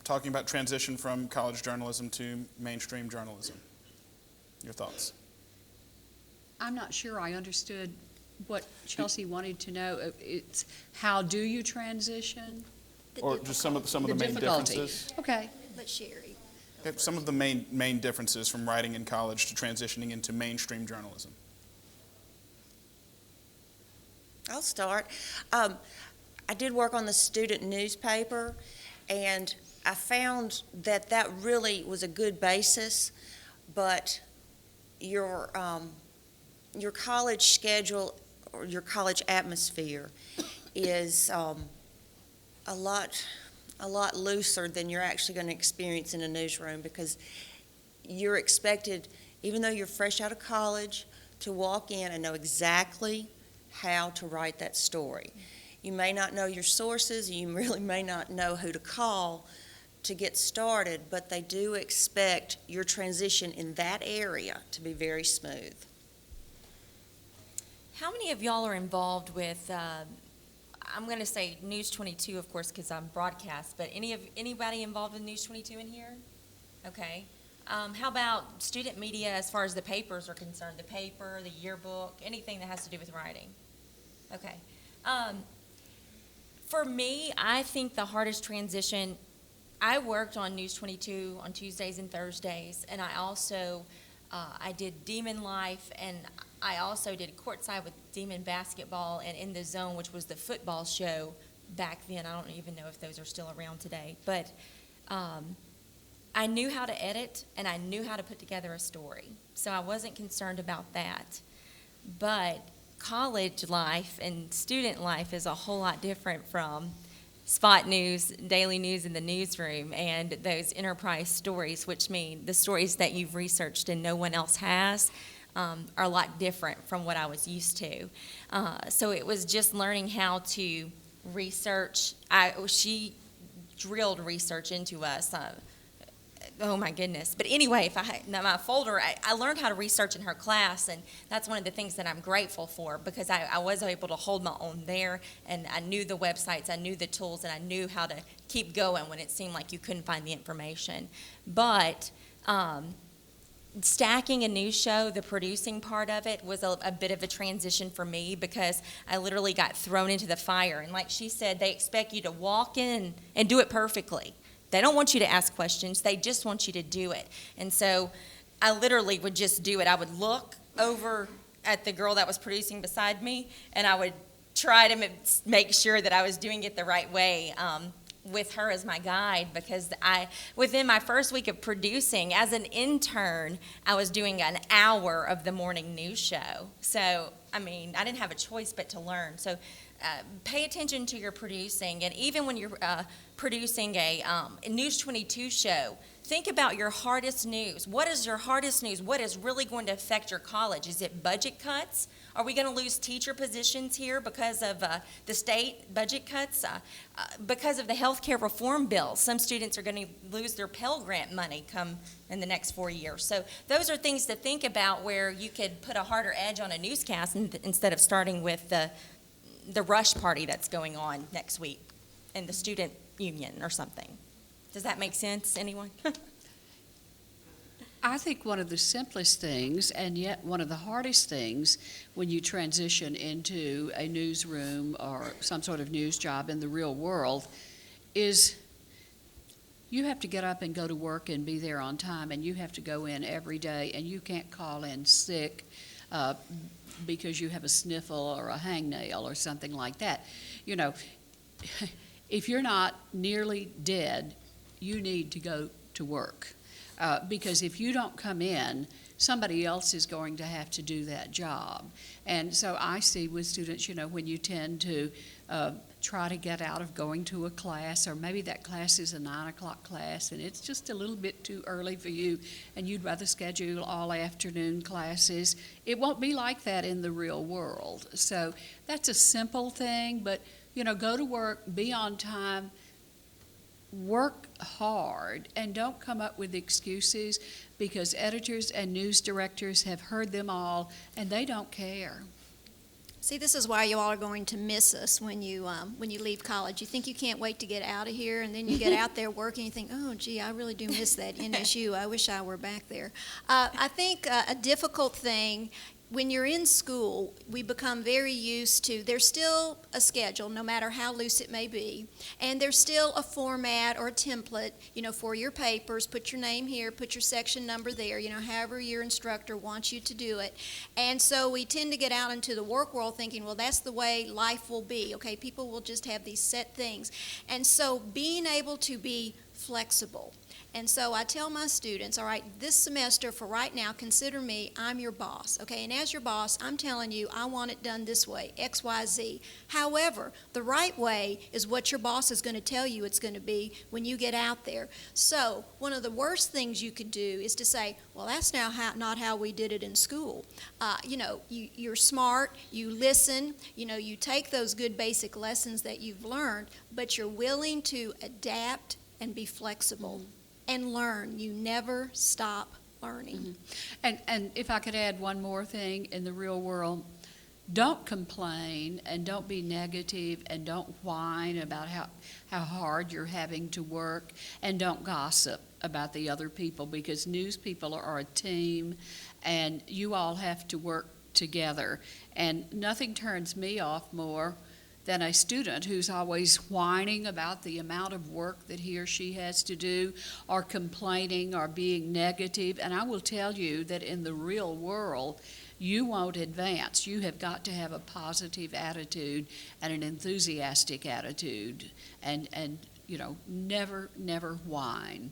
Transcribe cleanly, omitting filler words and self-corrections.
talking about transition from college journalism to mainstream journalism. Your thoughts? I'm not sure I understood what Chelsea wanted to know. It's how do you transition? Or just some of the main difficulty. differences? Okay. Let Sherry. Okay, some of the main differences from writing in college to transitioning into mainstream journalism. I'll start. I did work on the student newspaper, and I found that that really was a good basis, but your college schedule or your college atmosphere is a lot looser than you're actually going to experience in a newsroom, because you're expected, even though you're fresh out of college, to walk in and know exactly how to write that story. You may not know your sources, you really may not know who to call to get started, but they do expect your transition in that area to be very smooth. How many of y'all are involved with, I'm going to say News 22, of course, because I'm broadcast, but anybody involved with News 22 in here? Okay. How about student media as far as the papers are concerned? The paper, the yearbook, anything that has to do with writing? Okay. For me, I think the hardest transition, I worked on News 22 on Tuesdays and Thursdays, and I also, I did Demon Life, and I also did Courtside with Demon Basketball and In the Zone, which was the football show back then. I don't even know if those are still around today. But I knew how to edit, and I knew how to put together a story. So I wasn't concerned about that. But college life and student life is a whole lot different from spot news, daily news in the newsroom, and those enterprise stories, which mean the stories that you've researched and no one else has, are a lot different from what I was used to. So it was just learning how to research. She drilled research into us. Oh my goodness. But anyway, if I had my folder, I learned how to research in her class, and that's one of the things that I'm grateful for, because I was able to hold my own there, and I knew the websites, I knew the tools, and I knew how to keep going when it seemed like you couldn't find the information. But stacking a news show, the producing part of it, was a bit of a transition for me, because I literally got thrown into the fire. And like she said, they expect you to walk in and do it perfectly. They don't want you to ask questions. They just want you to do it. And so I literally would just do it. I would look over at the girl that was producing beside me, and I would try to make sure that I was doing it the right way, with her as my guide, because within my first week of producing, as an intern, I was doing an hour of the morning news show. So, I mean, I didn't have a choice but to learn. So pay attention to your producing, and even when you're producing a News 22 show, think about your hardest news. What is your hardest news? What is really going to affect your college? Is it budget cuts? Are we going to lose teacher positions here because of the state budget cuts? Because of the health care reform bill, some students are going to lose their Pell Grant money come in the next 4 years. So those are things to think about, where you could put a harder edge on a newscast instead of starting with the rush party that's going on next week in the student union or something. Does that make sense, anyone? I think one of the simplest things, and yet one of the hardest things when you transition into a newsroom or some sort of news job in the real world, is you have to get up and go to work and be there on time, and you have to go in every day, and you can't call in sick because you have a sniffle or a hangnail or something like that. You know, if you're not nearly dead, you need to go to work. Because if you don't come in, somebody else is going to have to do that job. And so I see with students, you know, when you tend to try to get out of going to a class, or maybe that class is a 9 o'clock class and it's just a little bit too early for you and you'd rather schedule all afternoon classes, it won't be like that in the real world. So that's a simple thing, but, you know, go to work, be on time, work hard, and don't come up with excuses, because editors and news directors have heard them all and they don't care. See, this is why you all are going to miss us when you leave college. You think you can't wait to get out of here, and then you get out there working, and you think, oh, gee, I really do miss that NSU. I wish I were back there. I think a difficult thing, when you're in school, we become very used to, there's still a schedule, no matter how loose it may be, and there's still a format or a template, for your papers. Put your name here, put your section number there, however your instructor wants you to do it. And so we tend to get out into the work world thinking, well, that's the way life will be, okay? People will just have these set things. And so being able to be flexible. And so I tell my students, all right, this semester for right now, consider me, I'm your boss, okay? And as your boss, I'm telling you, I want it done this way, X, Y, Z. However, the right way is what your boss is going to tell you it's going to be when you get out there. So one of the worst things you could do is to say, well, that's not how we did it in school. You're smart, you listen, you take those good basic lessons that you've learned, but you're willing to adapt and be flexible. And learn. You never stop learning. And if I could add one more thing, in the real world, don't complain and don't be negative and don't whine about how hard you're having to work, and don't gossip about the other people, because news people are a team and you all have to work together. And nothing turns me off more than a student who's always whining about the amount of work that he or she has to do, or complaining or being negative. And I will tell you that in the real world, you won't advance. You have got to have a positive attitude and an enthusiastic attitude, and never whine.